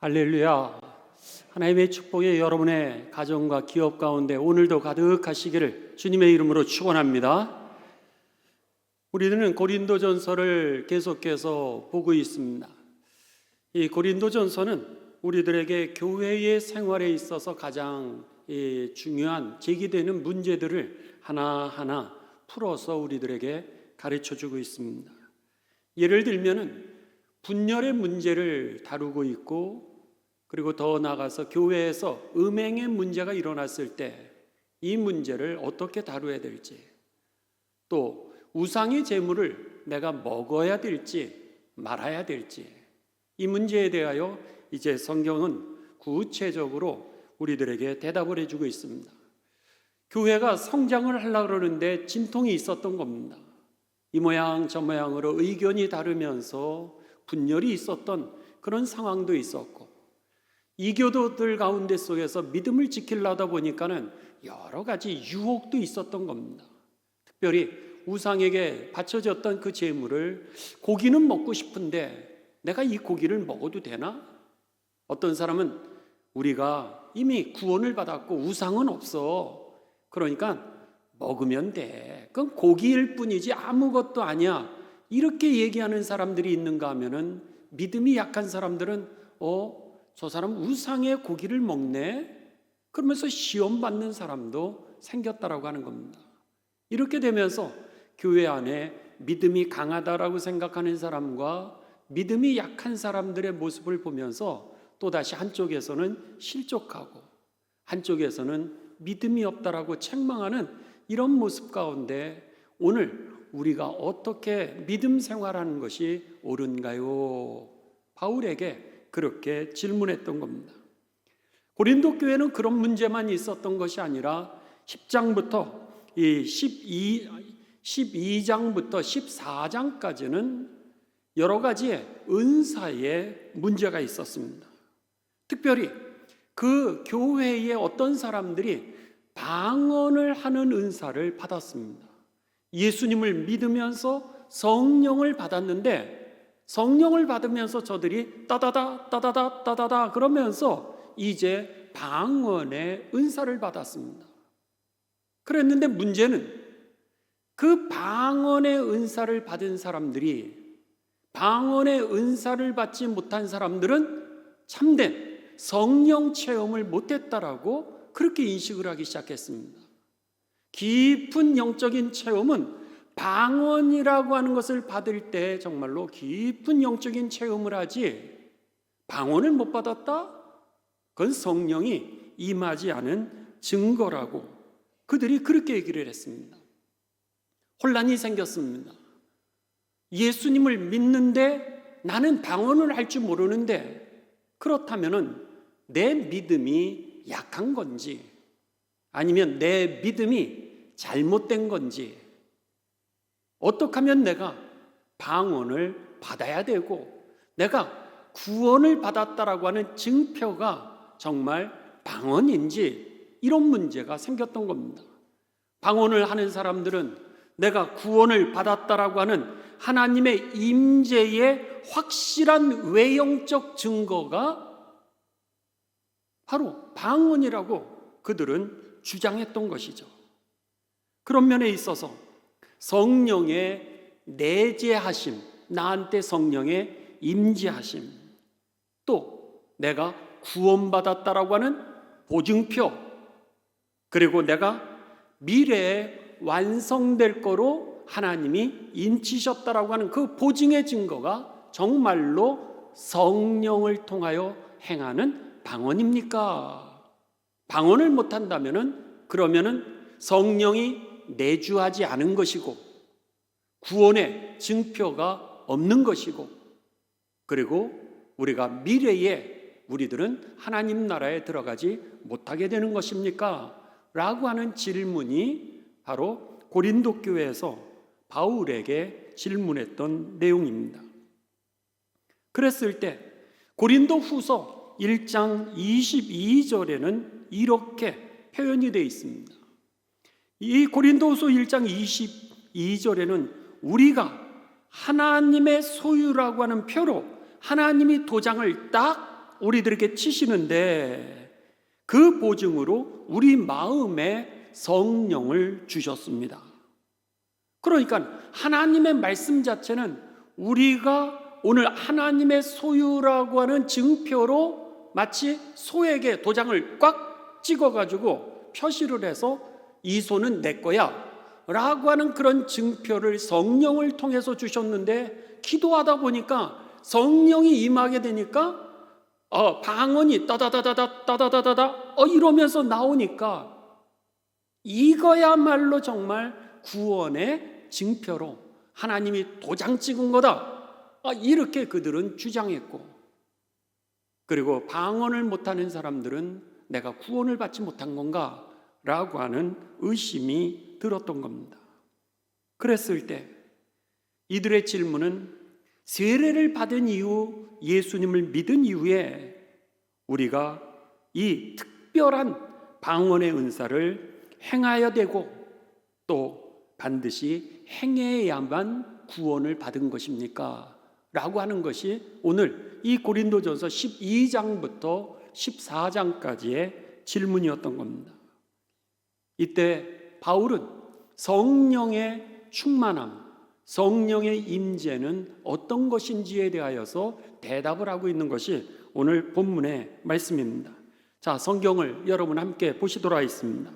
할렐루야. 하나님의 축복이 여러분의 가정과 기업 가운데 오늘도 가득하시기를 주님의 이름으로 축원합니다. 우리는 고린도전서를 계속해서 보고 있습니다. 이 고린도전서는 우리들에게 교회의 생활에 있어서 가장 중요한 제기되는 문제들을 하나하나 풀어서 우리들에게 가르쳐주고 있습니다. 예를 들면은 분열의 문제를 다루고 있고, 그리고 더 나아가서 교회에서 음행의 문제가 일어났을 때 이 문제를 어떻게 다루어야 될지, 또 우상의 제물을 내가 먹어야 될지 말아야 될지, 이 문제에 대하여 이제 성경은 구체적으로 우리들에게 대답을 해주고 있습니다. 교회가 성장을 하려고 그러는데 진통이 있었던 겁니다. 이 모양 저 모양으로 의견이 다르면서 분열이 있었던 그런 상황도 있었고, 이교도들 가운데 속에서 믿음을 지키려다 보니까는 여러 가지 유혹도 있었던 겁니다. 특별히 우상에게 바쳐졌던 그 제물을, 고기는 먹고 싶은데 내가 이 고기를 먹어도 되나? 어떤 사람은 우리가 이미 구원을 받았고 우상은 없어, 그러니까 먹으면 돼, 그건 고기일 뿐이지 아무것도 아니야, 이렇게 얘기하는 사람들이 있는가 하면은, 믿음이 약한 사람들은 저 사람 우상의 고기를 먹네? 그러면서 시험받는 사람도 생겼다라고 하는 겁니다. 이렇게 되면서 교회 안에 믿음이 강하다라고 생각하는 사람과 믿음이 약한 사람들의 모습을 보면서 또다시 한쪽에서는 실족하고 한쪽에서는 믿음이 없다라고 책망하는 이런 모습 가운데 오늘 우리가 어떻게 믿음 생활하는 것이 옳은가요? 바울에게 그렇게 질문했던 겁니다. 고린도 교회는 그런 문제만 있었던 것이 아니라 10장부터 12장부터 14장까지는 여러 가지의 은사의 문제가 있었습니다. 특별히 그 교회의 어떤 사람들이 방언을 하는 은사를 받았습니다. 예수님을 믿으면서 성령을 받았는데, 성령을 받으면서 저들이 따다다 그러면서 이제 방언의 은사를 받았습니다. 그랬는데 문제는 그 방언의 은사를 받은 사람들이 방언의 은사를 받지 못한 사람들은 참된 성령 체험을 못했다라고 그렇게 인식을 하기 시작했습니다. 깊은 영적인 체험은 방언이라고 하는 것을 받을 때 정말로 깊은 영적인 체험을 하지, 방언을 못 받았다? 그건 성령이 임하지 않은 증거라고 그들이 그렇게 얘기를 했습니다. 혼란이 생겼습니다. 예수님을 믿는데 나는 방언을 할 줄 모르는데, 그렇다면은 내 믿음이 약한 건지 아니면 내 믿음이 잘못된 건지, 어떻게 하면 내가 방언을 받아야 되고 내가 구원을 받았다라고 하는 증표가 정말 방언인지, 이런 문제가 생겼던 겁니다. 방언을 하는 사람들은 내가 구원을 받았다라고 하는 하나님의 임재의 확실한 외형적 증거가 바로 방언이라고 그들은 주장했던 것이죠. 그런 면에 있어서 성령의 내재하심, 나한테 성령의 임재하심, 또 내가 구원받았다라고 하는 보증표, 그리고 내가 미래에 완성될 거로 하나님이 인치셨다라고 하는 그 보증의 증거가 정말로 성령을 통하여 행하는 방언입니까? 방언을 못한다면은, 그러면은 성령이 내주하지 않은 것이고 구원의 증표가 없는 것이고, 그리고 우리가 미래에 우리들은 하나님 나라에 들어가지 못하게 되는 것입니까? 라고 하는 질문이 바로 고린도 교회에서 바울에게 질문했던 내용입니다. 그랬을 때 고린도 후서 1장 22절에는 이렇게 표현이 되어 있습니다. 이 고린도후서 1장 22절에는 우리가 하나님의 소유라고 하는 표로 하나님이 도장을 딱 우리들에게 치시는데 그 보증으로 우리 마음에 성령을 주셨습니다. 그러니까 하나님의 말씀 자체는 우리가 오늘 하나님의 소유라고 하는 증표로 마치 소에게 도장을 꽉 찍어가지고 표시를 해서 이 소는 내 거야 라고 하는 그런 증표를 성령을 통해서 주셨는데, 기도하다 보니까 성령이 임하게 되니까 방언이 따다다다다 이러면서 나오니까 이거야말로 정말 구원의 증표로 하나님이 도장 찍은 거다, 이렇게 그들은 주장했고, 그리고 방언을 못하는 사람들은 내가 구원을 받지 못한 건가 라고 하는 의심이 들었던 겁니다. 그랬을 때 이들의 질문은 세례를 받은 이후, 예수님을 믿은 이후에 우리가 이 특별한 방언의 은사를 행해야 되고 또 반드시 행해야만 구원을 받은 것입니까? 라고 하는 것이 오늘 이 고린도전서 12장부터 14장까지의 질문이었던 겁니다. 이때 바울은 성령의 충만함, 성령의 임재는 어떤 것인지에 대하여서 대답을 하고 있는 것이 오늘 본문의 말씀입니다. 자, 성경을 여러분 함께 보시도록 하겠습니다.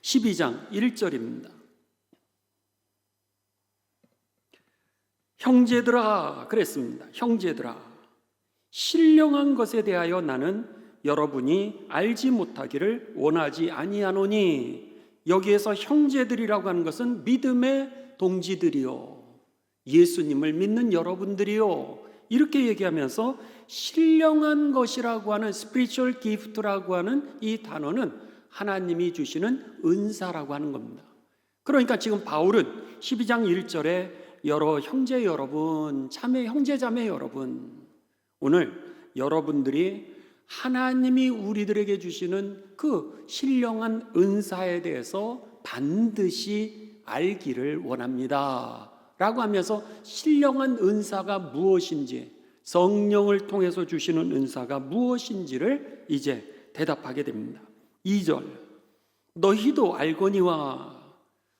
12장 1절입니다. 형제들아, 그랬습니다. 형제들아, 신령한 것에 대하여 나는 여러분이 알지 못하기를 원하지 아니하노니. 여기에서 형제들이라고 하는 것은 믿음의 동지들이요, 예수님을 믿는 여러분들이요, 이렇게 얘기하면서 신령한 것이라고 하는 spiritual gift라고 하는 이 단어는 하나님이 주시는 은사라고 하는 겁니다. 그러니까 지금 바울은 12장 1절에 여러 형제 여러분, 자매 형제 자매 여러분, 오늘 여러분들이 하나님이 우리들에게 주시는 그 신령한 은사에 대해서 반드시 알기를 원합니다 라고 하면서 신령한 은사가 무엇인지, 성령을 통해서 주시는 은사가 무엇인지를 이제 대답하게 됩니다. 2절, 너희도 알거니와.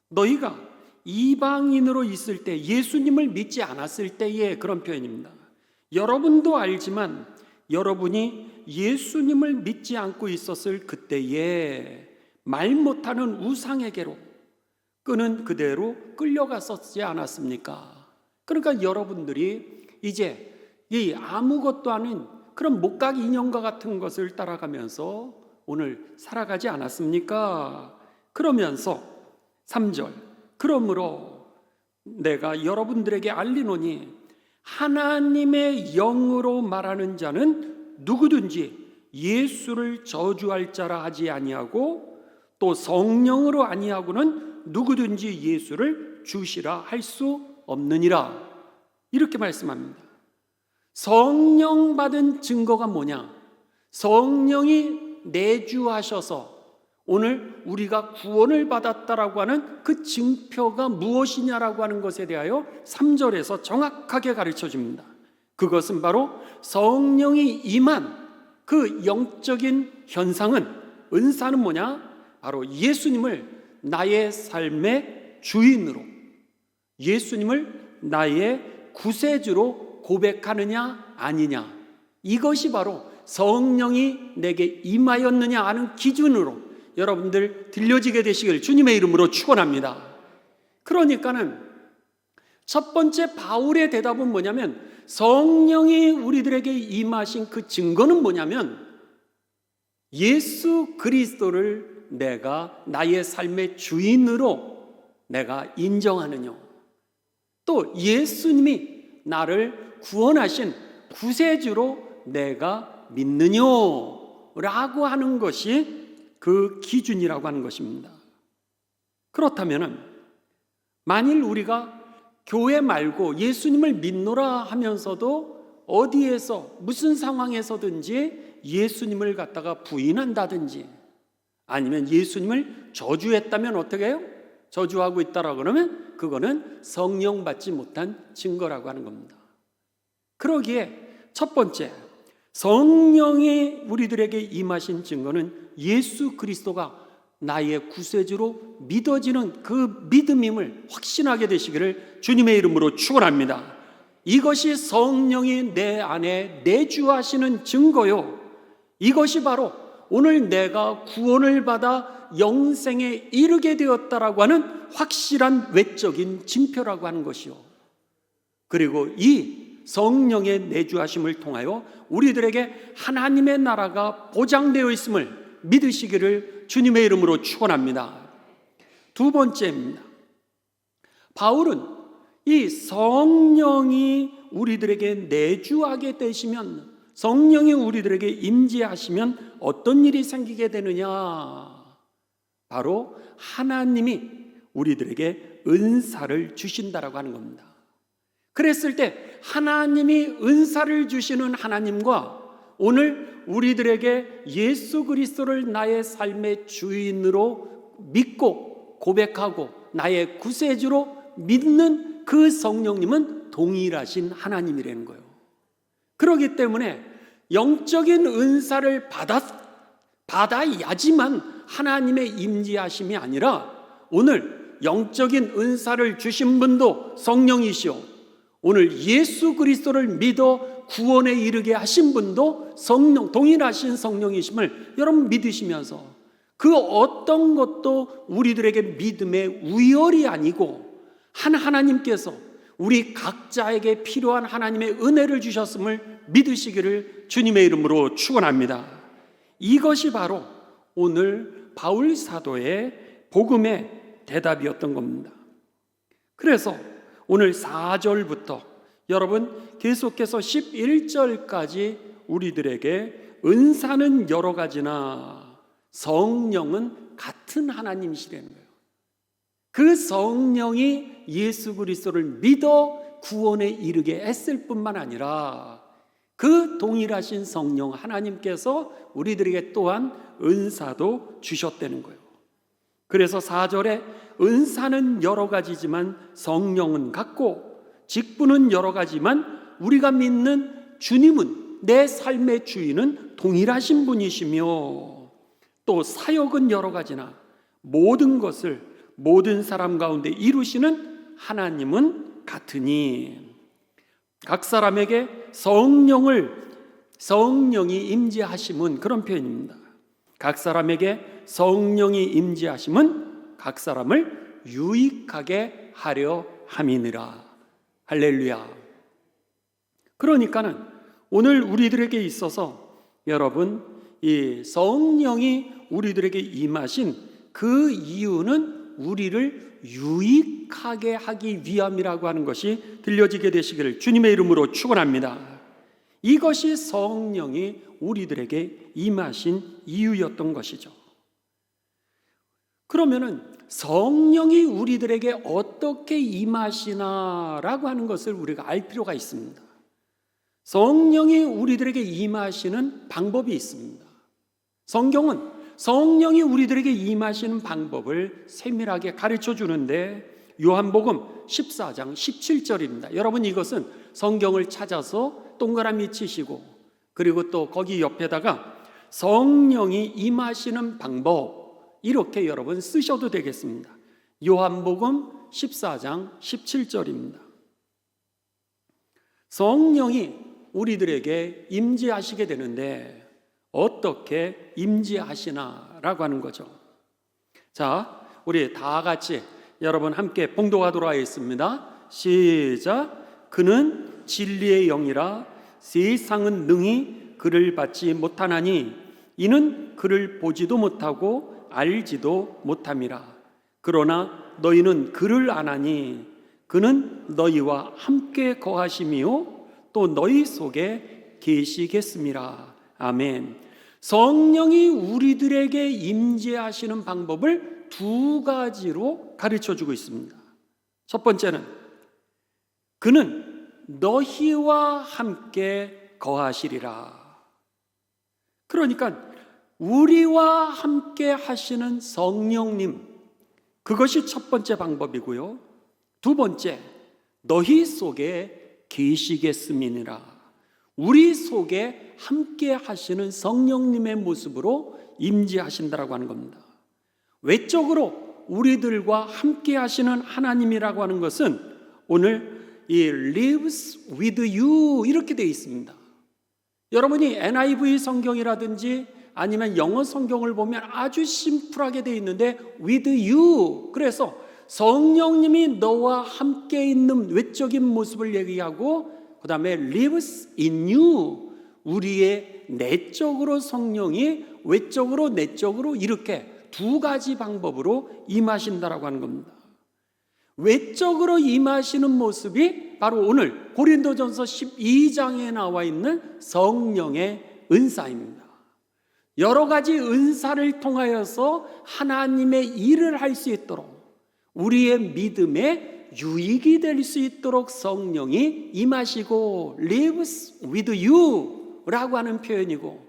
너희가 이방인으로 있을 때, 예수님을 믿지 않았을 때의 그런 표현입니다. 여러분도 알지만 여러분이 예수님을 믿지 않고 있었을 그때에 말 못하는 우상에게로 끄는 그대로 끌려갔었지 않았습니까? 그러니까 여러분들이 이제 이 아무것도 아닌 그런 목각 인형과 같은 것을 따라가면서 오늘 살아가지 않았습니까? 그러면서 3절, 그러므로 내가 여러분들에게 알리노니 하나님의 영으로 말하는 자는 누구든지 예수를 저주할 자라 하지 아니하고 또 성령으로 아니하고는 누구든지 예수를 주시라 할 수 없느니라, 이렇게 말씀합니다. 성령 받은 증거가 뭐냐? 성령이 내주하셔서 오늘 우리가 구원을 받았다라고 하는 그 증표가 무엇이냐라고 하는 것에 대하여 3절에서 정확하게 가르쳐 줍니다. 그것은 바로 성령이 임한 그 영적인 현상은, 은사는 뭐냐? 바로 예수님을 나의 삶의 주인으로, 예수님을 나의 구세주로 고백하느냐 아니냐, 이것이 바로 성령이 내게 임하였느냐 하는 기준으로 여러분들 들려지게 되시길 주님의 이름으로 축원합니다. 그러니까는 첫 번째 바울의 대답은 뭐냐면, 성령이 우리들에게 임하신 그 증거는 뭐냐면 예수 그리스도를 내가 나의 삶의 주인으로 내가 인정하느냐, 또 예수님이 나를 구원하신 구세주로 내가 믿느냐 라고 하는 것이 그 기준이라고 하는 것입니다. 그렇다면 만일 우리가 교회 말고 예수님을 믿노라 하면서도 어디에서 무슨 상황에서든지 예수님을 갖다가 부인한다든지 아니면 예수님을 저주했다면 어떻게 해요? 저주하고 있다라고 그러면 그거는 성령 받지 못한 증거라고 하는 겁니다. 그러기에 첫 번째, 성령이 우리들에게 임하신 증거는 예수 그리스도가 나의 구세주로 믿어지는 그 믿음임을 확신하게 되시기를 주님의 이름으로 축원합니다. 이것이 성령이 내 안에 내주하시는 증거요, 이것이 바로 오늘 내가 구원을 받아 영생에 이르게 되었다라고 하는 확실한 외적인 징표라고 하는 것이요, 그리고 이 성령의 내주하심을 통하여 우리들에게 하나님의 나라가 보장되어 있음을 믿으시기를 주님의 이름으로 축원합니다. 두 번째입니다. 바울은 이 성령이 우리들에게 내주하게 되시면, 성령이 우리들에게 임재하시면 어떤 일이 생기게 되느냐? 바로 하나님이 우리들에게 은사를 주신다라고 하는 겁니다. 그랬을 때 하나님이 은사를 주시는 하나님과 오늘 우리들에게 예수 그리스도를 나의 삶의 주인으로 믿고 고백하고 나의 구세주로 믿는 그 성령님은 동일하신 하나님이라는 거예요. 그렇기 때문에 영적인 은사를 받아야지만 하나님의 임재하심이 아니라, 오늘 영적인 은사를 주신 분도 성령이시오, 오늘 예수 그리스도를 믿어 구원에 이르게 하신 분도 성령, 동일하신 성령이심을 여러분 믿으시면서 그 어떤 것도 우리들에게 믿음의 우열이 아니고 하나님께서 우리 각자에게 필요한 하나님의 은혜를 주셨음을 믿으시기를 주님의 이름으로 축원합니다. 이것이 바로 오늘 바울 사도의 복음의 대답이었던 겁니다. 그래서 오늘 4절부터 여러분 계속해서 11절까지 우리들에게 은사는 여러 가지나 성령은 같은 하나님이시라는 거예요. 그 성령이 예수 그리스도를 믿어 구원에 이르게 했을 뿐만 아니라 그 동일하신 성령 하나님께서 우리들에게 또한 은사도 주셨다는 거예요. 그래서 4절에 은사는 여러 가지지만 성령은 같고, 직분은 여러 가지만 우리가 믿는 주님은, 내 삶의 주인은 동일하신 분이시며, 또 사역은 여러 가지나 모든 것을 모든 사람 가운데 이루시는 하나님은 같으니, 각 사람에게 성령이 임재하심은, 그런 표현입니다. 각 사람에게 성령이 임재하심은 각 사람을 유익하게 하려 함이니라. 할렐루야. 그러니까는 오늘 우리들에게 있어서 여러분, 이 성령이 우리들에게 임하신 그 이유는 우리를 유익하게 하기 위함이라고 하는 것이 들려지게 되시기를 주님의 이름으로 축원합니다. 이것이 성령이 우리들에게 임하신 이유였던 것이죠. 그러면은 성령이 우리들에게 어떻게 임하시나라고 하는 것을 우리가 알 필요가 있습니다. 성령이 우리들에게 임하시는 방법이 있습니다. 성경은 성령이 우리들에게 임하시는 방법을 세밀하게 가르쳐 주는데, 요한복음 14장 17절입니다. 여러분, 이것은 성경을 찾아서 동그라미 치시고, 그리고 또 거기 옆에다가 성령이 임하시는 방법, 이렇게 여러분 쓰셔도 되겠습니다. 요한복음 14장 17절입니다. 성령이 우리들에게 임재하시게 되는데 어떻게 임재하시나라고 하는 거죠. 자, 우리 다 같이 여러분 함께 봉독하도록 하겠습니다. 시작. 그는 진리의 영이라 세상은 능히 그를 받지 못하나니 이는 그를 보지도 못하고 알지도 못함이라. 그러나 너희는 그를 아나니 그는 너희와 함께 거하심이요 또 너희 속에 계시겠음이라. 아멘. 성령이 우리들에게 임재하시는 방법을 두 가지로 가르쳐 주고 있습니다. 첫 번째는 그는 너희와 함께 거하시리라. 그러니까 우리와 함께 하시는 성령님, 그것이 첫 번째 방법이고요. 두 번째, 너희 속에 계시겠음이니라. 우리 속에 함께 하시는 성령님의 모습으로 임재하신다라고 하는 겁니다. 외적으로 우리들과 함께 하시는 하나님이라고 하는 것은 오늘 이 lives with you 이렇게 되어 있습니다. 여러분이 NIV 성경이라든지 아니면 영어 성경을 보면 아주 심플하게 되어 있는데 with you, 그래서 성령님이 너와 함께 있는 외적인 모습을 얘기하고 그 다음에 lives in you, 우리의 내적으로 성령이 외적으로 내적으로 이렇게 두 가지 방법으로 임하신다라고 하는 겁니다. 외적으로 임하시는 모습이 바로 오늘 고린도전서 12장에 나와 있는 성령의 은사입니다. 여러 가지 은사를 통하여서 하나님의 일을 할 수 있도록, 우리의 믿음에 유익이 될 수 있도록 성령이 임하시고 lives with you 라고 하는 표현이고,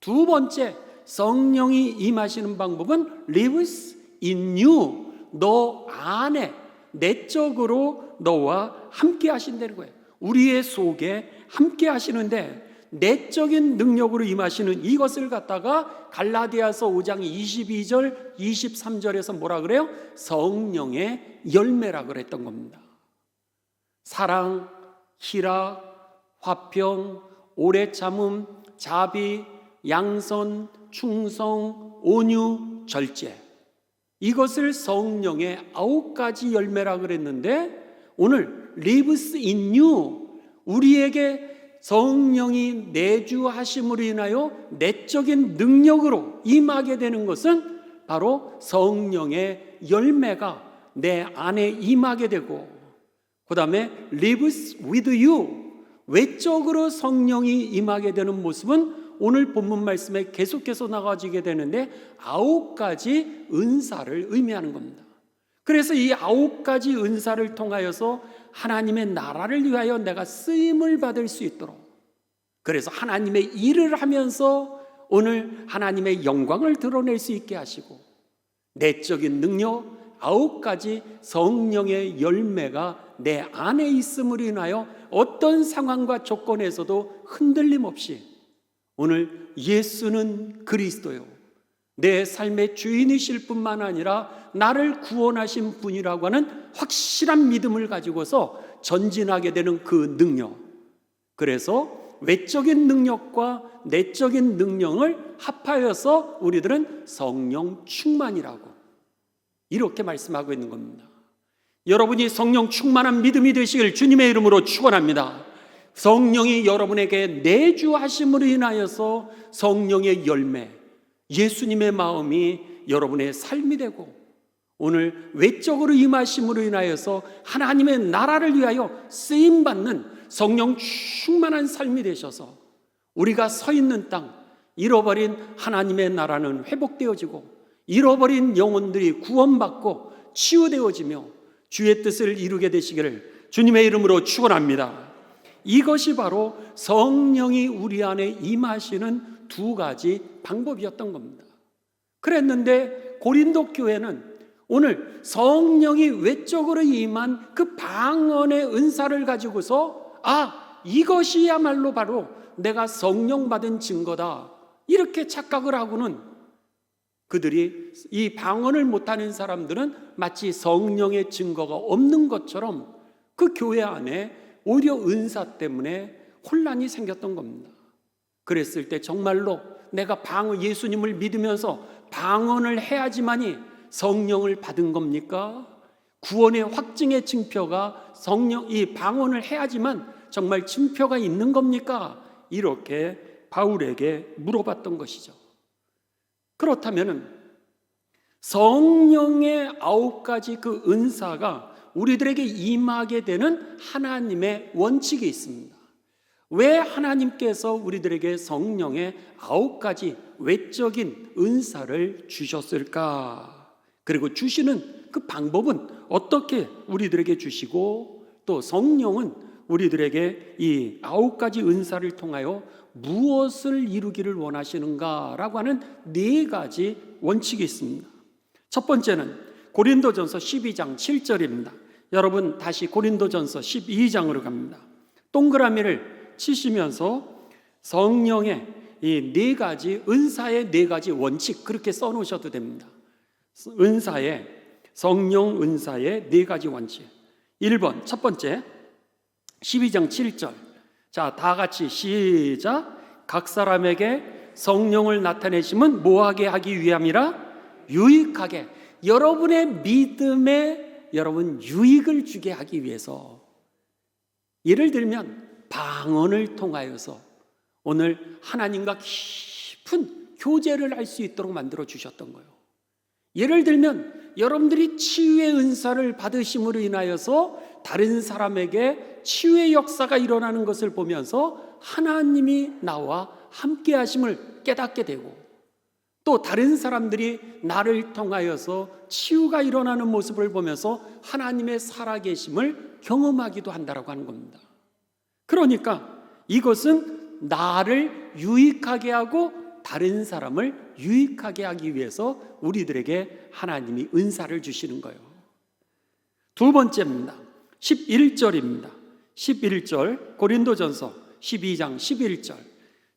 두 번째 성령이 임하시는 방법은 lives in you, 너 안에 내적으로 너와 함께 하신다는 거예요. 우리의 속에 함께 하시는데 내적인 능력으로 임하시는 이것을 갖다가 갈라디아서 5장 22절 23절에서 뭐라 그래요? 성령의 열매라 그랬던 겁니다. 사랑, 희락, 화평, 오래 참음, 자비, 양선, 충성, 온유, 절제, 이것을 성령의 9가지 열매라 그랬는데 오늘 lives in you, 우리에게 성령이 내주하심으로 인하여 내적인 능력으로 임하게 되는 것은 바로 성령의 열매가 내 안에 임하게 되고, 그 다음에 lives with you, 외적으로 성령이 임하게 되는 모습은 오늘 본문 말씀에 계속해서 나가지게 되는데 9가지 은사를 의미하는 겁니다. 그래서 이 9가지 은사를 통하여서 하나님의 나라를 위하여 내가 쓰임을 받을 수 있도록, 그래서 하나님의 일을 하면서 오늘 하나님의 영광을 드러낼 수 있게 하시고, 내적인 능력 9가지 성령의 열매가 내 안에 있음으로 인하여 어떤 상황과 조건에서도 흔들림 없이 오늘 예수는 그리스도요, 내 삶의 주인이실 뿐만 아니라 나를 구원하신 분이라고 하는 확실한 믿음을 가지고서 전진하게 되는 그 능력, 그래서 외적인 능력과 내적인 능력을 합하여서 우리들은 성령 충만이라고 이렇게 말씀하고 있는 겁니다. 여러분이 성령 충만한 믿음이 되시길 주님의 이름으로 축원합니다. 성령이 여러분에게 내주하심으로 인하여서 성령의 열매, 예수님의 마음이 여러분의 삶이 되고, 오늘 외적으로 임하심으로 인하여서 하나님의 나라를 위하여 쓰임받는 성령 충만한 삶이 되셔서 우리가 서 있는 땅, 잃어버린 하나님의 나라는 회복되어지고 잃어버린 영혼들이 구원받고 치유되어지며 주의 뜻을 이루게 되시기를 주님의 이름으로 축원합니다. 이것이 바로 성령이 우리 안에 임하시는 두 가지 방법이었던 겁니다. 그랬는데 고린도 교회는 오늘 성령이 외적으로 임한 그 방언의 은사를 가지고서 이것이야말로 바로 내가 성령 받은 증거다, 이렇게 착각을 하고는 그들이 이 방언을 못하는 사람들은 마치 성령의 증거가 없는 것처럼 그 교회 안에 오히려 은사 때문에 혼란이 생겼던 겁니다. 그랬을 때 정말로 내가 예수님을 믿으면서 방언을 해야지만이 성령을 받은 겁니까? 구원의 확증의 증표가 이 방언을 해야지만 정말 증표가 있는 겁니까? 이렇게 바울에게 물어봤던 것이죠. 그렇다면 성령의 9가지 그 은사가 우리들에게 임하게 되는 하나님의 원칙이 있습니다. 왜 하나님께서 우리들에게 성령의 9가지 외적인 은사를 주셨을까? 그리고 주시는 그 방법은 어떻게 우리들에게 주시고, 또 성령은 우리들에게 이 9가지 은사를 통하여 무엇을 이루기를 원하시는가라고 하는 4가지 원칙이 있습니다. 첫 번째는 고린도전서 12장 7절입니다. 여러분 다시 고린도전서 12장으로 갑니다. 동그라미를 치시면서 성령의 이 네 가지, 은사의 네 가지 원칙, 그렇게 써놓으셔도 됩니다. 성령 은사의 네 가지 원칙. 1번, 첫 번째, 12장 7절. 자, 다 같이 시작. 각 사람에게 성령을 나타내심은 뭐하게 하기 위함이라? 유익하게. 여러분의 믿음에 여러분 유익을 주게 하기 위해서. 예를 들면 방언을 통하여서 오늘 하나님과 깊은 교제를 할 수 있도록 만들어 주셨던 거예요. 예를 들면 여러분들이 치유의 은사를 받으심으로 인하여서 다른 사람에게 치유의 역사가 일어나는 것을 보면서 하나님이 나와 함께 하심을 깨닫게 되고, 또 다른 사람들이 나를 통하여서 치유가 일어나는 모습을 보면서 하나님의 살아계심을 경험하기도 한다라고 하는 겁니다. 그러니까 이것은 나를 유익하게 하고 다른 사람을 유익하게 하기 위해서 우리들에게 하나님이 은사를 주시는 거예요. 두 번째입니다. 11절입니다. 11절 고린도전서 12장 11절.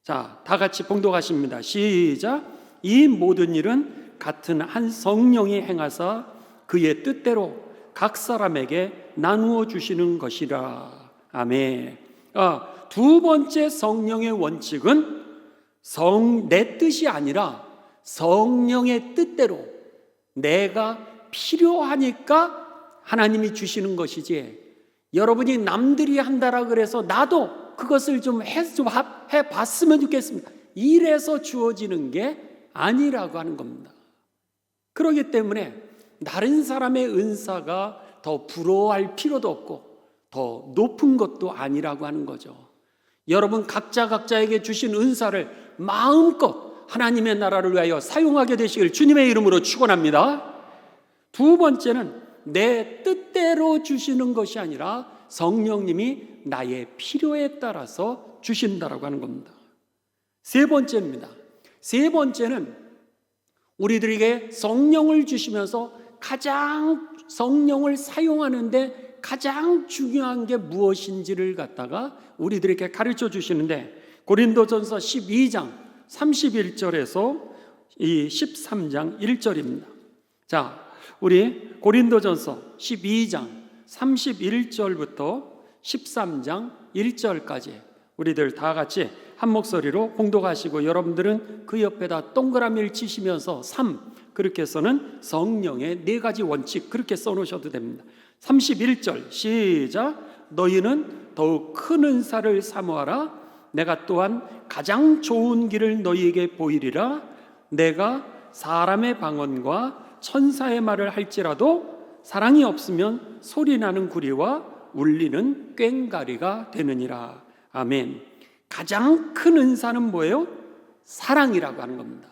자, 다 같이 봉독하십니다. 시작. 이 모든 일은 같은 한 성령이 행하사 그의 뜻대로 각 사람에게 나누어 주시는 것이라. 아멘. 두 번째 성령의 원칙은 내 뜻이 아니라 성령의 뜻대로 내가 필요하니까 하나님이 주시는 것이지, 여러분이 남들이 한다라 그래서 나도 그것을 좀 해봤으면 좋겠습니다, 이래서 주어지는 게 아니라고 하는 겁니다. 그렇기 때문에 다른 사람의 은사가 더 부러워할 필요도 없고 더 높은 것도 아니라고 하는 거죠. 여러분 각자에게 주신 은사를 마음껏 하나님의 나라를 위하여 사용하게 되시길 주님의 이름으로 축원합니다. 두 번째는 내 뜻대로 주시는 것이 아니라 성령님이 나의 필요에 따라서 주신다라고 하는 겁니다. 세 번째입니다. 세 번째는 우리들에게 성령을 주시면서 가장 성령을 사용하는데 가장 중요한 게 무엇인지를 갖다가 우리들에게 가르쳐 주시는데, 고린도전서 12장 31절에서 이 13장 1절입니다. 자, 우리 고린도전서 12장 31절부터 13장 1절까지 우리들 다 같이 한 목소리로 봉독하시고, 여러분들은 그 옆에다 동그라미를 치시면서 3, 그렇게 해서는 성령의 네 가지 원칙, 그렇게 써놓으셔도 됩니다. 31절 시작. 너희는 더욱 큰 은사를 사모하라. 내가 또한 가장 좋은 길을 너희에게 보이리라. 내가 사람의 방언과 천사의 말을 할지라도 사랑이 없으면 소리나는 구리와 울리는 꽹과리가 되느니라. 아멘. 가장 큰 은사는 뭐예요? 사랑이라고 하는 겁니다.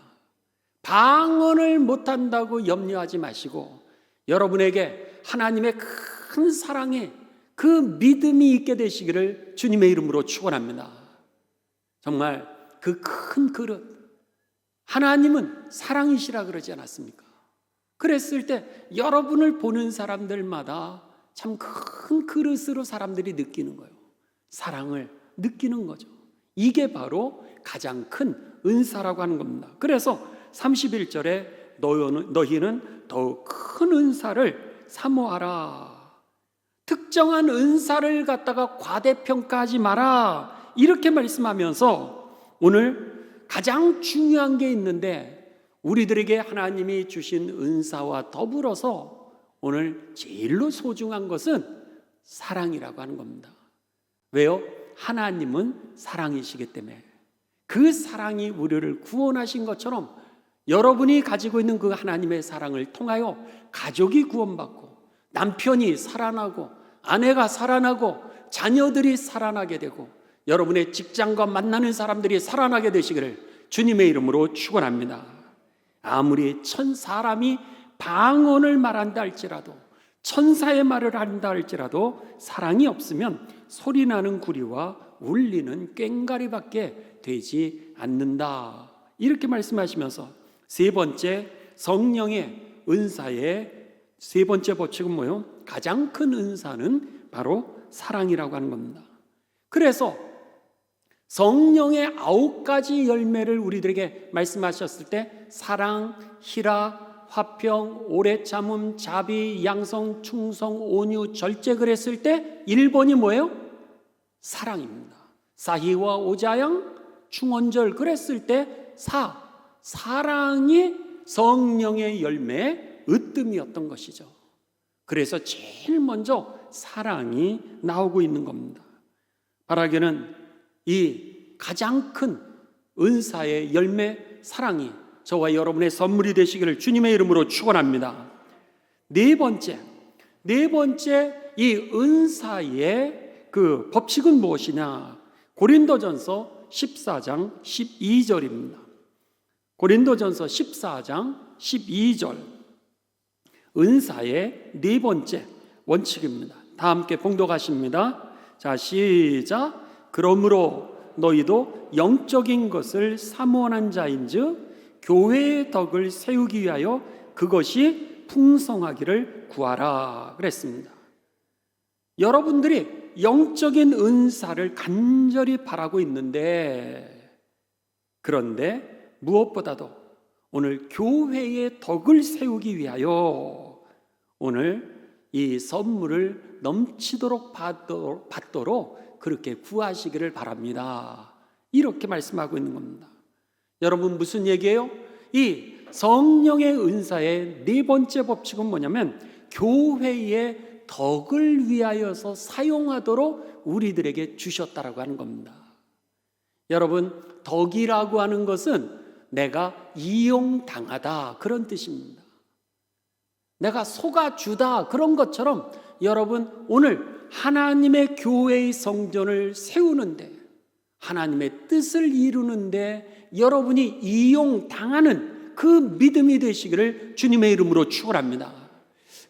방언을 못한다고 염려하지 마시고 여러분에게 하나님의 큰 사랑에 그 믿음이 있게 되시기를 주님의 이름으로 축원합니다. 정말 그 큰 그릇, 하나님은 사랑이시라 그러지 않았습니까? 그랬을 때 여러분을 보는 사람들마다 참 큰 그릇으로 사람들이 느끼는 거예요. 사랑을 느끼는 거죠. 이게 바로 가장 큰 은사라고 하는 겁니다. 그래서 31절에 너희는 더욱 큰 은사를 사모하라. 특정한 은사를 갖다가 과대평가하지 마라, 이렇게 말씀하면서 오늘 가장 중요한 게 있는데, 우리들에게 하나님이 주신 은사와 더불어서 오늘 제일로 소중한 것은 사랑이라고 하는 겁니다. 왜요? 하나님은 사랑이시기 때문에. 그 사랑이 우리를 구원하신 것처럼 여러분이 가지고 있는 그 하나님의 사랑을 통하여 가족이 구원받고, 남편이 살아나고, 아내가 살아나고, 자녀들이 살아나게 되고, 여러분의 직장과 만나는 사람들이 살아나게 되시기를 주님의 이름으로 축원합니다. 아무리 사람이 방언을 말한다 할지라도, 천사의 말을 한다 할지라도 사랑이 없으면 소리나는 구리와 울리는 꽹과리밖에 되지 않는다, 이렇게 말씀하시면서 세 번째 성령의 은사의 세 번째 법칙은 뭐예요? 가장 큰 은사는 바로 사랑이라고 하는 겁니다. 그래서 성령의 9가지 열매를 우리들에게 말씀하셨을 때 사랑, 희락, 화평, 오래 참음, 자비, 양성, 충성, 온유, 절제 그랬을 때 1번이 뭐예요? 사랑입니다. 사희와 오자양, 충언절 그랬을 때 사랑이 성령의 열매의 으뜸이었던 것이죠. 그래서 제일 먼저 사랑이 나오고 있는 겁니다. 바라기는 이 가장 큰 은사의 열매 사랑이 저와 여러분의 선물이 되시기를 주님의 이름으로 축원합니다. 네 번째 이 은사의 그 법칙은 무엇이냐? 고린도전서 14장 12절입니다. 고린도전서 14장 12절 은사의 네 번째 원칙입니다. 다 함께 봉독하십니다. 자, 시작. 그러므로 너희도 영적인 것을 사모하는 자인즉 교회의 덕을 세우기 위하여 그것이 풍성하기를 구하라 그랬습니다. 여러분들이 영적인 은사를 간절히 바라고 있는데, 그런데 무엇보다도 오늘 교회의 덕을 세우기 위하여 오늘 이 선물을 넘치도록 받도록 그렇게 구하시기를 바랍니다. 이렇게 말씀하고 있는 겁니다. 여러분, 무슨 얘기예요? 이 성령의 은사의 네 번째 법칙은 뭐냐면 교회의 덕을 위하여서 사용하도록 우리들에게 주셨다라고 하는 겁니다. 여러분, 덕이라고 하는 것은 내가 이용당하다 그런 뜻입니다. 내가 속아주다 그런 것처럼 여러분, 오늘 하나님의 교회의 성전을 세우는데, 하나님의 뜻을 이루는데 여러분이 이용당하는 그 믿음이 되시기를 주님의 이름으로 축원합니다.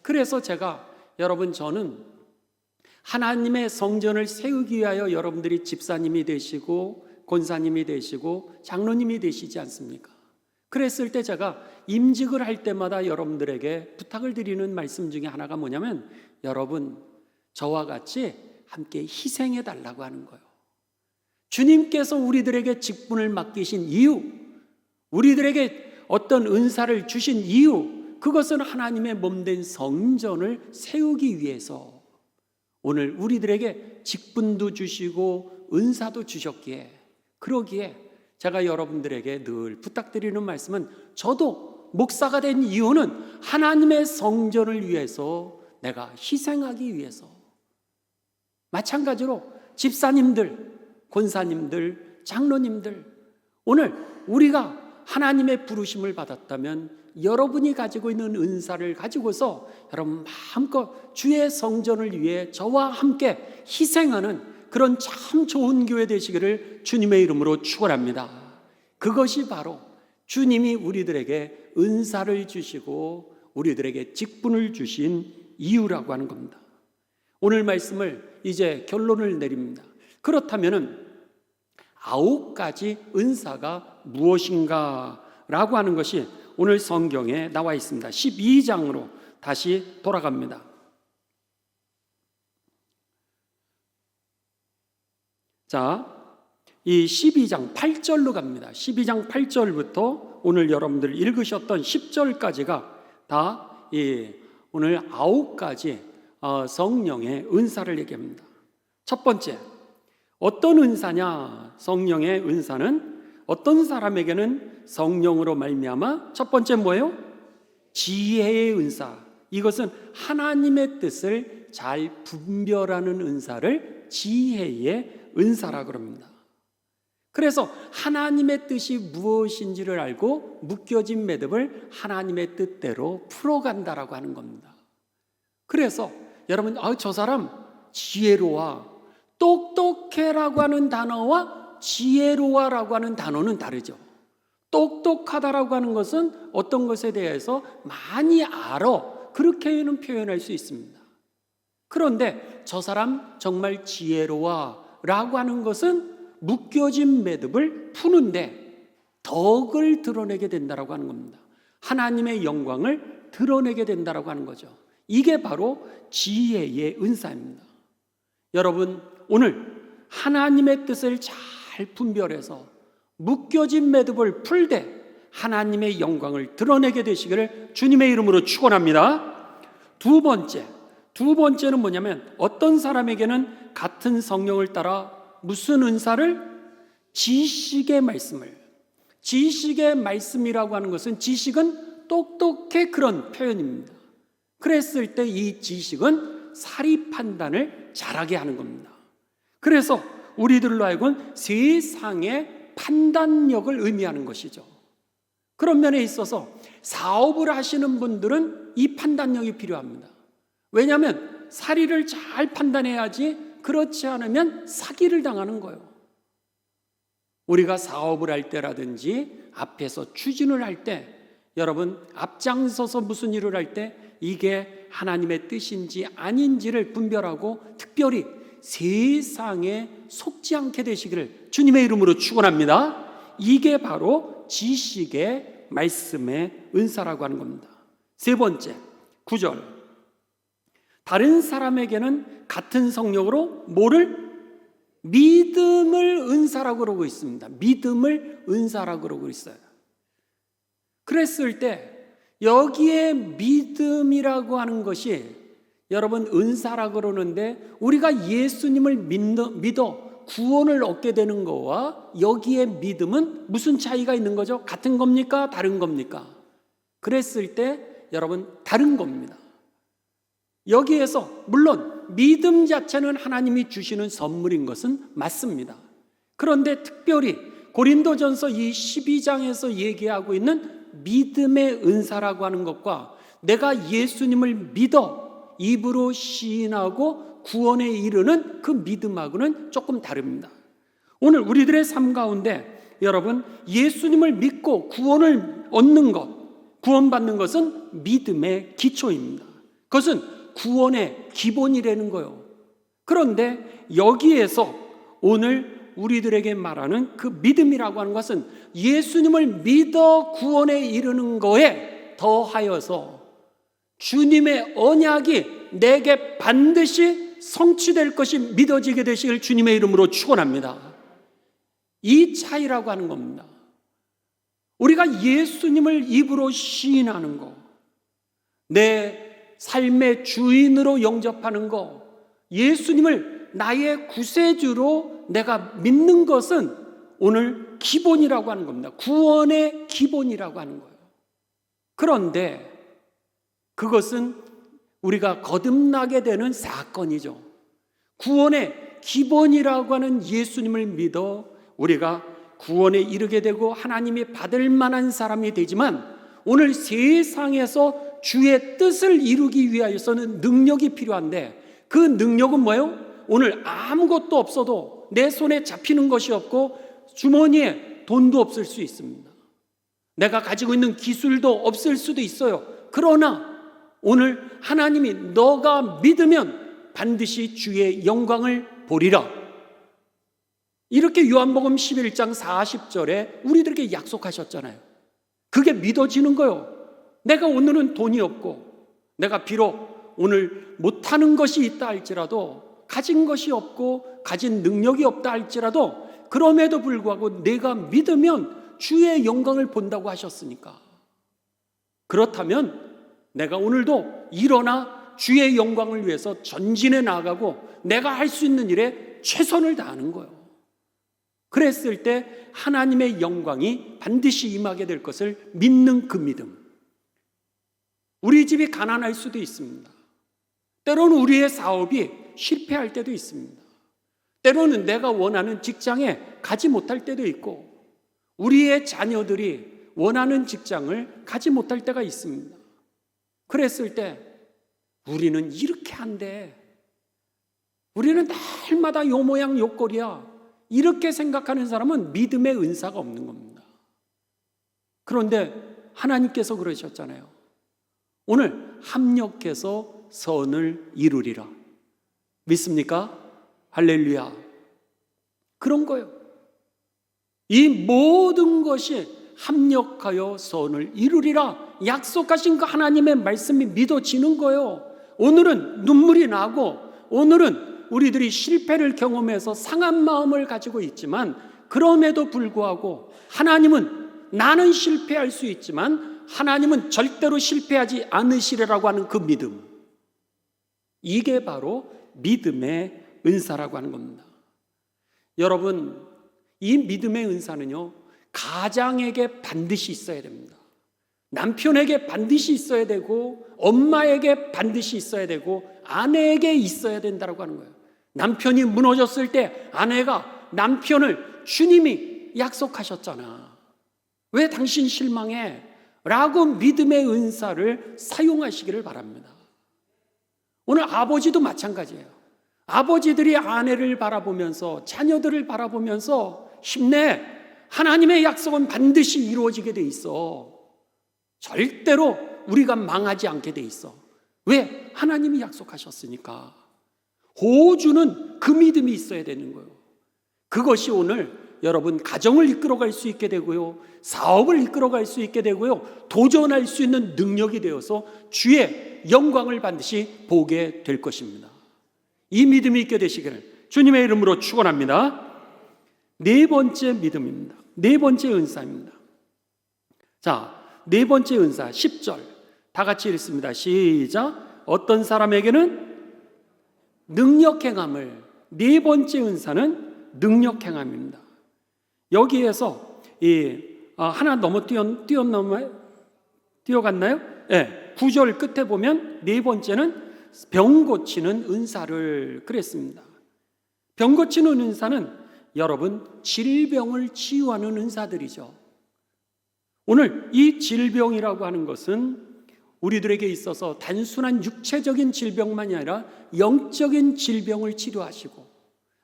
그래서 저는 하나님의 성전을 세우기 위하여 여러분들이 집사님이 되시고 권사님이 되시고 장로님이 되시지 않습니까? 그랬을 때 제가 임직을 할 때마다 여러분들에게 부탁을 드리는 말씀 중에 하나가 뭐냐면, 여러분, 저와 같이 함께 희생해 달라고 하는 거예요. 주님께서 우리들에게 직분을 맡기신 이유, 우리들에게 어떤 은사를 주신 이유, 그것은 하나님의 몸된 성전을 세우기 위해서 오늘 우리들에게 직분도 주시고 은사도 주셨기에, 그러기에 제가 여러분들에게 늘 부탁드리는 말씀은, 저도 목사가 된 이유는 하나님의 성전을 위해서, 내가 희생하기 위해서. 마찬가지로 집사님들, 권사님들, 장로님들, 오늘 우리가 하나님의 부르심을 받았다면 여러분이 가지고 있는 은사를 가지고서 여러분 마음껏 주의 성전을 위해 저와 함께 희생하는 그런 참 좋은 교회 되시기를 주님의 이름으로 축원합니다. 그것이 바로 주님이 우리들에게 은사를 주시고 우리들에게 직분을 주신 이유라고 하는 겁니다. 오늘 말씀을 이제 결론을 내립니다. 그렇다면은 9가지 은사가 무엇인가 라고 하는 것이 오늘 성경에 나와 있습니다. 12장으로 다시 돌아갑니다. 자, 이 12장 8절로 갑니다. 12장 8절부터 오늘 여러분들 읽으셨던 10절까지가 다 오늘 9가지 성령의 은사를 얘기합니다. 첫 번째, 어떤 은사냐? 성령의 은사는 어떤 사람에게는 성령으로 말미암아 첫 번째 뭐예요? 지혜의 은사. 이것은 하나님의 뜻을 잘 분별하는 은사를 지혜의 은사라고 합니다. 그래서 하나님의 뜻이 무엇인지를 알고 묶여진 매듭을 하나님의 뜻대로 풀어간다라고 하는 겁니다. 그래서 여러분, 저 사람 지혜로워, 똑똑해라고 하는 단어와 지혜로워라고 하는 단어는 다르죠. 똑똑하다라고 하는 것은 어떤 것에 대해서 많이 알아, 그렇게는 표현할 수 있습니다. 그런데 저 사람 정말 지혜로워라고 하는 것은 묶여진 매듭을 푸는데 덕을 드러내게 된다라고 하는 겁니다. 하나님의 영광을 드러내게 된다라고 하는 거죠. 이게 바로 지혜의 은사입니다. 여러분, 오늘 하나님의 뜻을 잘 잘 분별해서 묶여진 매듭을 풀되 하나님의 영광을 드러내게 되시기를 주님의 이름으로 축원합니다. 두 번째는 뭐냐면 어떤 사람에게는 같은 성령을 따라 무슨 은사를? 지식의 말씀이라고 하는 것은 지식은 똑똑해 그런 표현입니다. 그랬을 때 이 지식은 사리 판단을 잘하게 하는 겁니다. 그래서 우리들로 하여금 세상의 판단력을 의미하는 것이죠. 그런 면에 있어서 사업을 하시는 분들은 이 판단력이 필요합니다. 왜냐하면 사리를 잘 판단해야지 그렇지 않으면 사기를 당하는 거예요. 우리가 사업을 할 때라든지 앞에서 추진을 할 때 여러분 앞장서서 무슨 일을 할 때 이게 하나님의 뜻인지 아닌지를 분별하고 특별히 세상에 속지 않게 되시기를 주님의 이름으로 축원합니다. 이게 바로 지식의 말씀의 은사라고 하는 겁니다. 세 번째, 9절. 다른 사람에게는 같은 성령으로 뭐를? 믿음을 은사라고 그러고 있습니다. 믿음을 은사라고 그러고 있어요. 그랬을 때 여기에 믿음이라고 하는 것이 여러분 은사라고 그러는데 우리가 예수님을 믿어 구원을 얻게 되는 거와 여기에 믿음은 무슨 차이가 있는 거죠? 같은 겁니까? 다른 겁니까? 그랬을 때 여러분 다른 겁니다. 여기에서 물론 믿음 자체는 하나님이 주시는 선물인 것은 맞습니다. 그런데 특별히 고린도전서 이 12장에서 얘기하고 있는 믿음의 은사라고 하는 것과 내가 예수님을 믿어 입으로 시인하고 구원에 이르는 그 믿음하고는 조금 다릅니다. 오늘 우리들의 삶 가운데 여러분 예수님을 믿고 구원을 얻는 것, 구원받는 것은 믿음의 기초입니다. 그것은 구원의 기본이라는 거예요. 그런데 여기에서 오늘 우리들에게 말하는 그 믿음이라고 하는 것은 예수님을 믿어 구원에 이르는 거에 더하여서 주님의 언약이 내게 반드시 성취될 것이 믿어지게 되시길 주님의 이름으로 축원합니다. 이 차이라고 하는 겁니다. 우리가 예수님을 입으로 시인하는 거, 내 삶의 주인으로 영접하는 거, 예수님을 나의 구세주로 내가 믿는 것은 오늘 기본이라고 하는 겁니다. 구원의 기본이라고 하는 거예요. 그런데 그것은 우리가 거듭나게 되는 사건이죠. 구원의 기본이라고 하는 예수님을 믿어 우리가 구원에 이르게 되고 하나님이 받을 만한 사람이 되지만 오늘 세상에서 주의 뜻을 이루기 위하여서는 능력이 필요한데 그 능력은 뭐예요? 오늘 아무것도 없어도 내 손에 잡히는 것이 없고 주머니에 돈도 없을 수 있습니다. 내가 가지고 있는 기술도 없을 수도 있어요. 그러나 오늘 하나님이 너가 믿으면 반드시 주의 영광을 보리라. 이렇게 요한복음 11장 40절에 우리들에게 약속하셨잖아요. 그게 믿어지는 거예요. 내가 오늘은 돈이 없고 내가 비록 오늘 못하는 것이 있다 할지라도 가진 것이 없고 가진 능력이 없다 할지라도 그럼에도 불구하고 내가 믿으면 주의 영광을 본다고 하셨으니까 그렇다면 내가 오늘도 일어나 주의 영광을 위해서 전진해 나아가고 내가 할 수 있는 일에 최선을 다하는 거예요. 그랬을 때 하나님의 영광이 반드시 임하게 될 것을 믿는 그 믿음. 우리 집이 가난할 수도 있습니다. 때로는 우리의 사업이 실패할 때도 있습니다. 때로는 내가 원하는 직장에 가지 못할 때도 있고 우리의 자녀들이 원하는 직장을 가지 못할 때가 있습니다. 그랬을 때 우리는 이렇게 한대, 우리는 날마다 요 모양 요 꼴이야, 이렇게 생각하는 사람은 믿음의 은사가 없는 겁니다. 그런데 하나님께서 그러셨잖아요. 오늘 합력해서 선을 이루리라. 믿습니까? 할렐루야. 그런 거예요. 이 모든 것이 합력하여 선을 이루리라 약속하신 그 하나님의 말씀이 믿어지는 거예요. 오늘은 눈물이 나고 오늘은 우리들이 실패를 경험해서 상한 마음을 가지고 있지만 그럼에도 불구하고 하나님은 나는 실패할 수 있지만 하나님은 절대로 실패하지 않으시리라고 하는 그 믿음, 이게 바로 믿음의 은사라고 하는 겁니다. 여러분, 이 믿음의 은사는요, 가장에게 반드시 있어야 됩니다. 남편에게 반드시 있어야 되고, 엄마에게 반드시 있어야 되고, 아내에게 있어야 된다고 하는 거예요. 남편이 무너졌을 때 아내가 남편을, 주님이 약속하셨잖아, 왜 당신 실망해? 라고 믿음의 은사를 사용하시기를 바랍니다. 오늘 아버지도 마찬가지예요. 아버지들이 아내를 바라보면서, 자녀들을 바라보면서 힘내, 하나님의 약속은 반드시 이루어지게 돼 있어, 절대로 우리가 망하지 않게 돼 있어. 왜? 하나님이 약속하셨으니까. 호주는 그 믿음이 있어야 되는 거예요. 그것이 오늘 여러분 가정을 이끌어갈 수 있게 되고요, 사업을 이끌어갈 수 있게 되고요, 도전할 수 있는 능력이 되어서 주의 영광을 반드시 보게 될 것입니다. 이 믿음이 있게 되시기를 주님의 이름으로 축원합니다. 네 번째 믿음입니다. 네 번째 은사입니다. 자, 네 번째 은사 10절 다 같이 읽습니다. 시작. 어떤 사람에게는 능력 행함을, 네 번째 은사는 능력 행함입니다. 여기에서 하나 뛰어갔나요? 네, 9절 끝에 보면 네 번째는 병 고치는 은사를 그랬습니다. 병 고치는 은사는 여러분 질병을 치유하는 은사들이죠. 오늘 이 질병이라고 하는 것은 우리들에게 있어서 단순한 육체적인 질병만이 아니라 영적인 질병을 치료하시고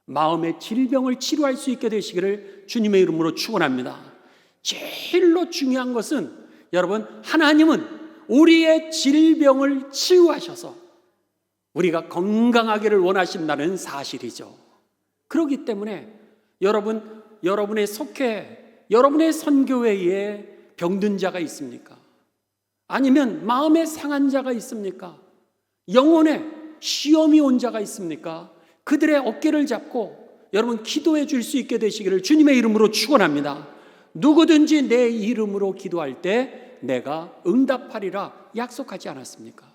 마음의 질병을 치료할 수 있게 되시기를 주님의 이름으로 축원합니다. 제일로 중요한 것은 여러분, 하나님은 우리의 질병을 치유하셔서 우리가 건강하기를 원하신다는 사실이죠. 그렇기 때문에 여러분의 속해, 여러분의 선교회에 병든 자가 있습니까? 아니면 마음에 상한 자가 있습니까? 영혼에 시험이 온 자가 있습니까? 그들의 어깨를 잡고 여러분 기도해 줄 수 있게 되시기를 주님의 이름으로 축원합니다. 누구든지 내 이름으로 기도할 때 내가 응답하리라 약속하지 않았습니까?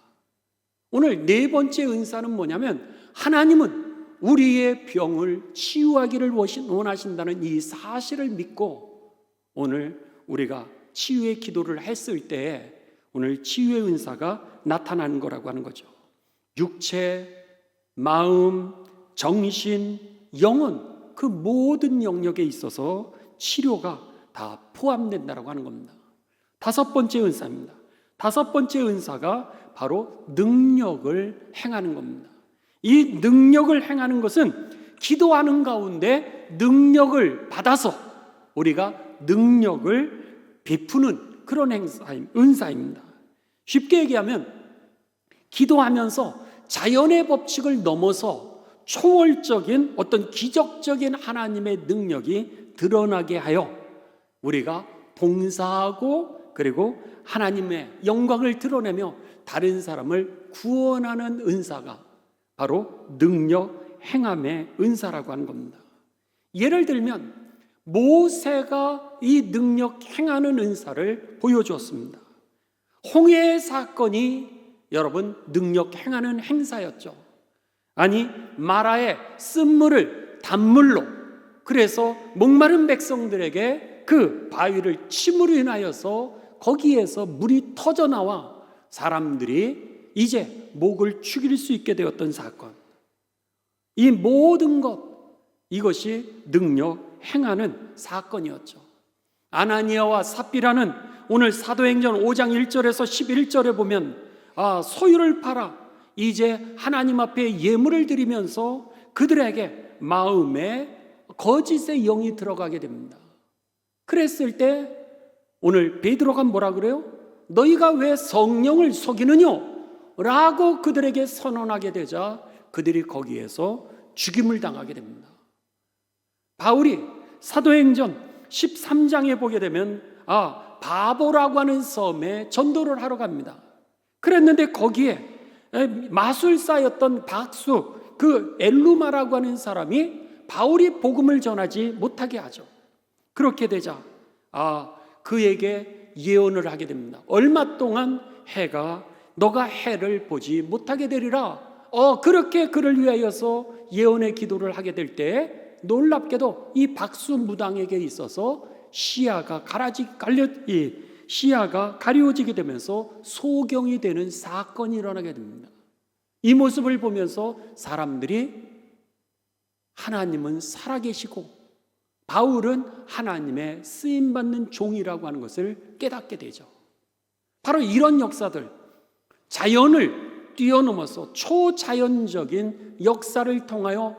오늘 네 번째 은사는 뭐냐면 하나님은 우리의 병을 치유하기를 원하신다는 이 사실을 믿고 오늘 우리가 치유의 기도를 했을 때에 오늘 치유의 은사가 나타나는 거라고 하는 거죠. 육체, 마음, 정신, 영혼, 그 모든 영역에 있어서 치료가 다 포함된다고 하는 겁니다. 다섯 번째 은사입니다. 다섯 번째 은사가 바로 능력을 행하는 겁니다. 이 능력을 행하는 것은 기도하는 가운데 능력을 받아서 우리가 능력을 베푸는 그런 은사입니다. 쉽게 얘기하면 기도하면서 자연의 법칙을 넘어서 초월적인 어떤 기적적인 하나님의 능력이 드러나게 하여 우리가 봉사하고 그리고 하나님의 영광을 드러내며 다른 사람을 구원하는 은사가 바로 능력 행함의 은사라고 하는 겁니다. 예를 들면 모세가 이 능력 행하는 은사를 보여주었습니다. 홍해의 사건이 여러분 능력 행하는 행사였죠. 아니 마라의 쓴물을 단물로, 그래서 목마른 백성들에게 그 바위를 침으로 인하여서 거기에서 물이 터져 나와 사람들이 이제 목을 축일 수 있게 되었던 사건, 이 모든 이것이 능력 행하는 사건이었죠. 아나니아와 삽비라는 오늘 사도행전 5장 1절에서 11절에 보면 소유를 팔아 이제 하나님 앞에 예물을 드리면서 그들에게 마음에 거짓의 영이 들어가게 됩니다. 그랬을 때 오늘 베드로가 뭐라 그래요? 너희가 왜 성령을 속이느냐? 라고 그들에게 선언하게 되자 그들이 거기에서 죽임을 당하게 됩니다. 바울이 사도행전 13장에 보게 되면 바보라고 하는 섬에 전도를 하러 갑니다. 그랬는데 거기에 마술사였던 박수, 그 엘루마라고 하는 사람이 바울이 복음을 전하지 못하게 하죠. 그렇게 되자 그에게 예언을 하게 됩니다. 얼마 동안 너가 해를 보지 못하게 되리라. 그렇게 그를 위하여서 예언의 기도를 하게 될 때 놀랍게도 이 박수무당에게 있어서 시야가 가려지게 되면서 소경이 되는 사건이 일어나게 됩니다. 이 모습을 보면서 사람들이 하나님은 살아계시고 바울은 하나님의 쓰임받는 종이라고 하는 것을 깨닫게 되죠. 바로 이런 역사들, 자연을 뛰어넘어서 초자연적인 역사를 통하여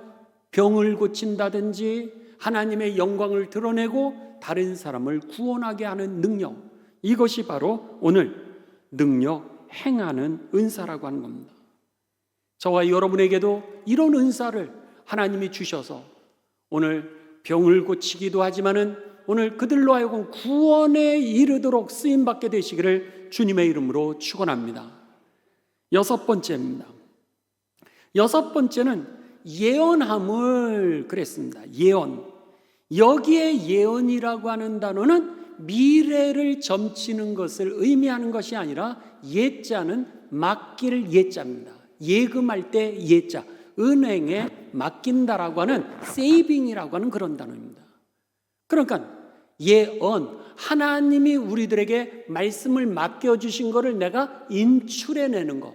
병을 고친다든지 하나님의 영광을 드러내고 다른 사람을 구원하게 하는 능력, 이것이 바로 오늘 능력 행하는 은사라고 하는 겁니다. 저와 여러분에게도 이런 은사를 하나님이 주셔서 오늘 병을 고치기도 하지만은 오늘 그들로 하여금 구원에 이르도록 쓰임받게 되시기를 주님의 이름으로 축원합니다. 여섯 번째입니다. 여섯 번째는 예언함을 그랬습니다. 예언. 여기에 예언이라고 하는 단어는 미래를 점치는 것을 의미하는 것이 아니라 예자는 맡길 예자입니다. 예금할 때 예자, 은행에 맡긴다라고 하는 세이빙이라고 하는 그런 단어입니다. 그러니까 예언, 하나님이 우리들에게 말씀을 맡겨주신 것을 내가 인출해내는 것.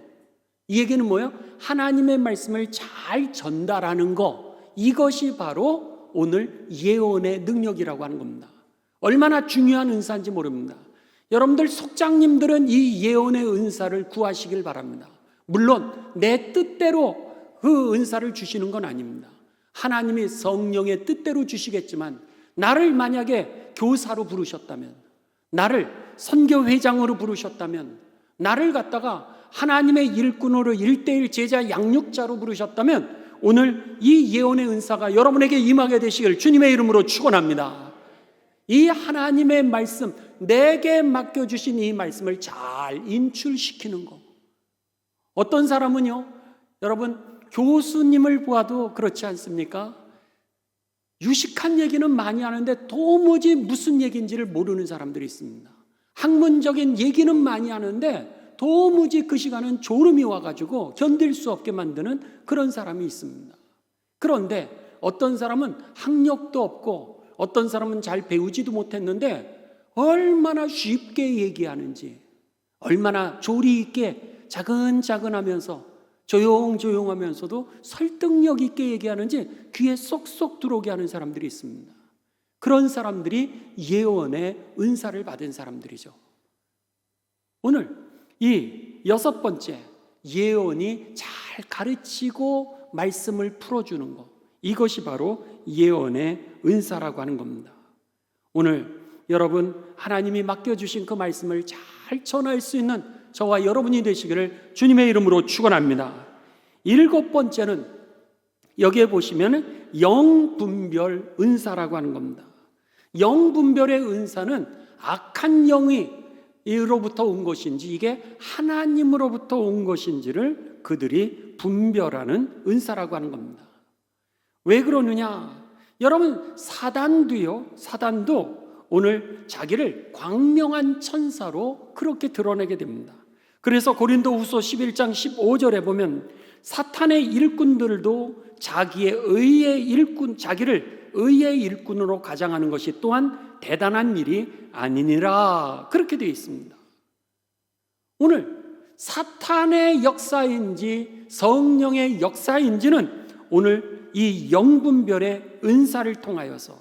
이 얘기는 뭐예요? 하나님의 말씀을 잘 전달하는 것. 이것이 바로 오늘 예언의 능력이라고 하는 겁니다. 얼마나 중요한 은사인지 모릅니다. 여러분들 속장님들은 이 예언의 은사를 구하시길 바랍니다. 물론 내 뜻대로 그 은사를 주시는 건 아닙니다. 하나님이 성령의 뜻대로 주시겠지만 나를 만약에 교사로 부르셨다면, 나를 선교회장으로 부르셨다면, 나를 갖다가 하나님의 일꾼으로 1:1 제자 양육자로 부르셨다면 오늘 이 예언의 은사가 여러분에게 임하게 되시길 주님의 이름으로 축원합니다. 이 하나님의 말씀, 내게 맡겨주신 이 말씀을 잘 인출시키는 것. 어떤 사람은요, 여러분 교수님을 보아도 그렇지 않습니까? 유식한 얘기는 많이 하는데 도무지 무슨 얘기인지를 모르는 사람들이 있습니다. 학문적인 얘기는 많이 하는데 도무지 그 시간은 졸음이 와가지고 견딜 수 없게 만드는 그런 사람이 있습니다. 그런데 어떤 사람은 학력도 없고 어떤 사람은 잘 배우지도 못했는데 얼마나 쉽게 얘기하는지, 얼마나 조리 있게 자근자근하면서 조용조용하면서도 설득력 있게 얘기하는지 귀에 쏙쏙 들어오게 하는 사람들이 있습니다. 그런 사람들이 예언의 은사를 받은 사람들이죠. 오늘 이 여섯 번째, 예언이 잘 가르치고 말씀을 풀어주는 것, 이것이 바로 예언의 은사라고 하는 겁니다. 오늘 여러분 하나님이 맡겨주신 그 말씀을 잘 전할 수 있는 저와 여러분이 되시기를 주님의 이름으로 축원합니다. 일곱 번째는 여기에 보시면 영분별 은사라고 하는 겁니다. 영분별의 은사는 악한 영이 이로부터 온 것인지 이게 하나님으로부터 온 것인지를 그들이 분별하는 은사라고 하는 겁니다. 왜 그러느냐? 여러분 사단도 오늘 자기를 광명한 천사로 그렇게 드러내게 됩니다. 그래서 고린도후서 11장 15절에 보면 사탄의 일꾼들도 자기를 의의 일꾼으로 가장하는 것이 또한 대단한 일이 아니니라, 그렇게 되어 있습니다. 오늘 사탄의 역사인지 성령의 역사인지는 오늘 이 영분별의 은사를 통하여서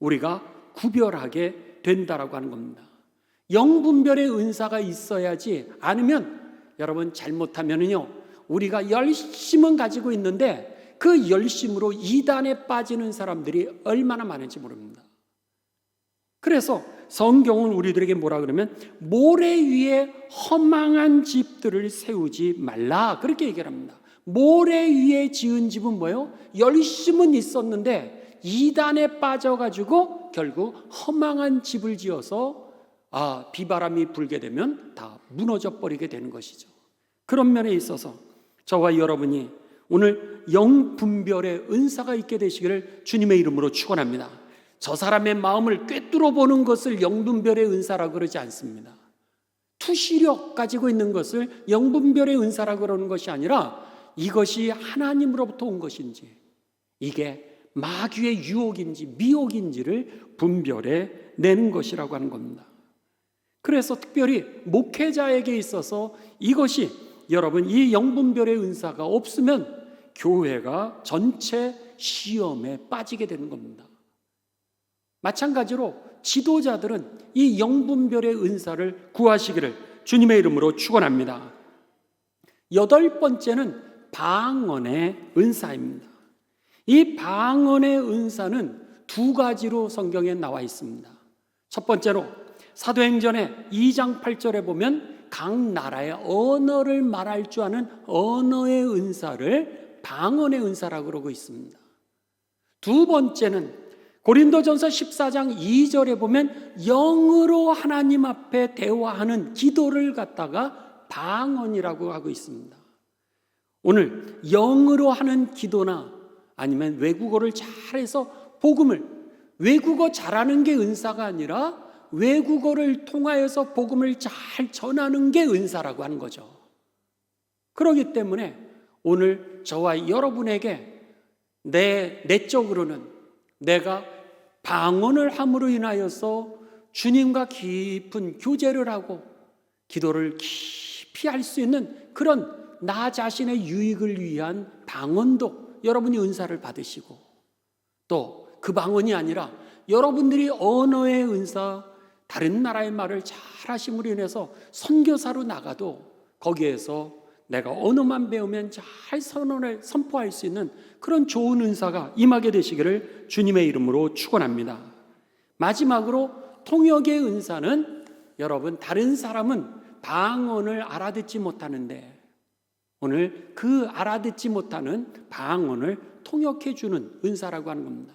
우리가 구별하게 된다라고 하는 겁니다. 영분별의 은사가 있어야지, 않으면 여러분 잘못하면은요, 우리가 열심은 가지고 있는데 그 열심으로 이단에 빠지는 사람들이 얼마나 많은지 모릅니다. 그래서 성경은 우리들에게 뭐라 그러면 모래 위에 허망한 집들을 세우지 말라, 그렇게 얘기를 합니다. 모래 위에 지은 집은 뭐예요? 열심은 있었는데 이단에 빠져가지고 결국 허망한 집을 지어서 비바람이 불게 되면 다 무너져 버리게 되는 것이죠. 그런 면에 있어서 저와 여러분이 오늘 영분별의 은사가 있게 되시기를 주님의 이름으로 축원합니다. 저 사람의 마음을 꿰뚫어 보는 것을 영분별의 은사라고 그러지 않습니다. 투시력 가지고 있는 것을 영분별의 은사라고 그러는 것이 아니라 이것이 하나님으로부터 온 것인지, 이게 마귀의 유혹인지 미혹인지를 분별해 내는 것이라고 하는 겁니다. 그래서 특별히 목회자에게 있어서 이것이, 여러분, 이 영분별의 은사가 없으면 교회가 전체 시험에 빠지게 되는 겁니다. 마찬가지로 지도자들은 이 영분별의 은사를 구하시기를 주님의 이름으로 축원합니다. 8번째는 방언의 은사입니다. 이 방언의 은사는 2가지로 성경에 나와 있습니다. 첫 번째로 사도행전의 2장 8절에 보면 각 나라의 언어를 말할 줄 아는 언어의 은사를 방언의 은사라고 그러고 있습니다. 두 번째는 고린도전서 14장 2절에 보면 영으로 하나님 앞에 대화하는 기도를 갖다가 방언이라고 하고 있습니다. 오늘 영으로 하는 기도나 아니면 외국어를 잘해서 복음을, 외국어 잘하는 게 은사가 아니라 외국어를 통하여서 복음을 잘 전하는 게 은사라고 하는 거죠. 그렇기 때문에 오늘 저와 여러분에게 내적으로는 내가 방언을 함으로 인하여서 주님과 깊은 교제를 하고 기도를 깊이 할 수 있는 그런 나 자신의 유익을 위한 방언도 여러분이 은사를 받으시고, 또 그 방언이 아니라 여러분들이 언어의 은사, 다른 나라의 말을 잘 하심으로 인해서 선교사로 나가도 거기에서 내가 언어만 배우면 잘 선언을 선포할 수 있는 그런 좋은 은사가 임하게 되시기를 주님의 이름으로 축원합니다. 마지막으로 통역의 은사는, 여러분, 다른 사람은 방언을 알아듣지 못하는데 오늘 그 알아듣지 못하는 방언을 통역해 주는 은사라고 하는 겁니다.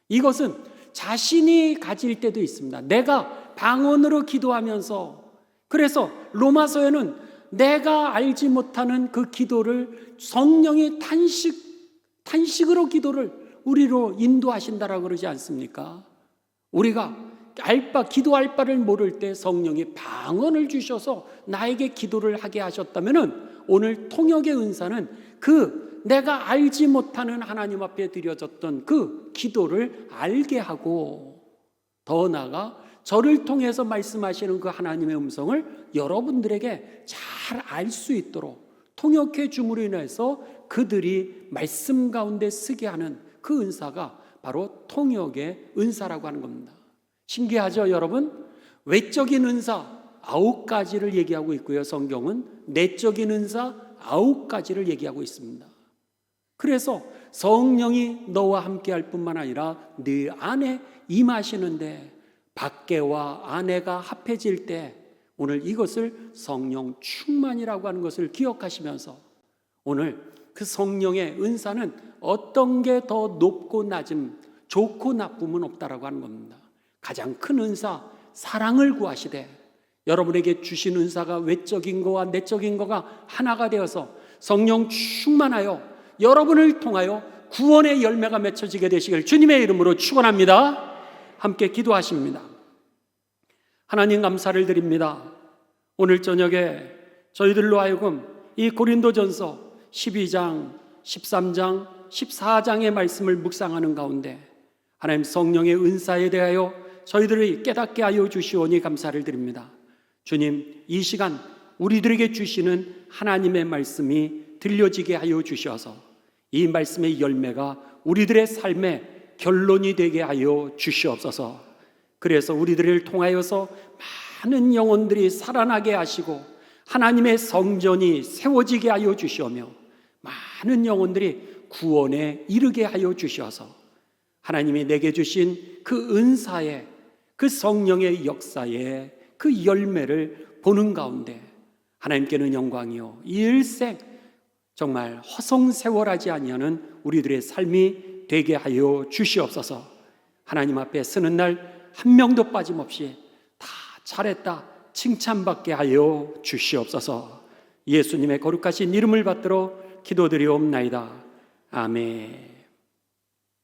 이것은 자신이 가질 때도 있습니다. 내가 방언으로 기도하면서, 그래서 로마서에는 내가 알지 못하는 그 기도를 성령이 탄식으로 기도를 우리로 인도하신다라고 그러지 않습니까? 우리가 기도할 바를 모를 때 성령이 방언을 주셔서 나에게 기도를 하게 하셨다면은 오늘 통역의 은사는 그 내가 알지 못하는 하나님 앞에 드려졌던 그 기도를 알게 하고, 더 나아가 저를 통해서 말씀하시는 그 하나님의 음성을 여러분들에게 잘 알 수 있도록 통역해 줌으로 인해서 그들이 말씀 가운데 쓰게 하는 그 은사가 바로 통역의 은사라고 하는 겁니다. 신기하죠, 여러분? 외적인 은사 9가지를 얘기하고 있고요, 성경은 내적인 은사 9가지를 얘기하고 있습니다. 그래서 성령이 너와 함께 할 뿐만 아니라 네 안에 임하시는데, 밖에와 안에가 합해질 때 오늘 이것을 성령 충만이라고 하는 것을 기억하시면서, 오늘 그 성령의 은사는 어떤 게 더 높고 낮음, 좋고 나쁨은 없다라고 하는 겁니다. 가장 큰 은사, 사랑을 구하시되 여러분에게 주신 은사가 외적인 거와 내적인 거가 하나가 되어서 성령 충만하여 여러분을 통하여 구원의 열매가 맺혀지게 되시길 주님의 이름으로 축원합니다. 함께 기도하십니다. 하나님, 감사를 드립니다. 오늘 저녁에 저희들로 하여금 이 고린도전서 12장, 13장, 14장의 말씀을 묵상하는 가운데 하나님 성령의 은사에 대하여 저희들이 깨닫게 하여 주시오니 감사를 드립니다. 주님, 이 시간 우리들에게 주시는 하나님의 말씀이 들려지게 하여 주셔서 이 말씀의 열매가 우리들의 삶의 결론이 되게 하여 주시옵소서. 그래서 우리들을 통하여서 많은 영혼들이 살아나게 하시고 하나님의 성전이 세워지게 하여 주시오며 많은 영혼들이 구원에 이르게 하여 주셔서 하나님이 내게 주신 그 은사에, 그 성령의 역사에 그 열매를 보는 가운데 하나님께는 영광이요 일생 정말 허송세월하지 아니하는 우리들의 삶이 되게 하여 주시옵소서. 하나님 앞에 서는 날 한 명도 빠짐없이 다 잘했다 칭찬받게 하여 주시옵소서. 예수님의 거룩하신 이름을 받들어 기도드리옵나이다. 아멘.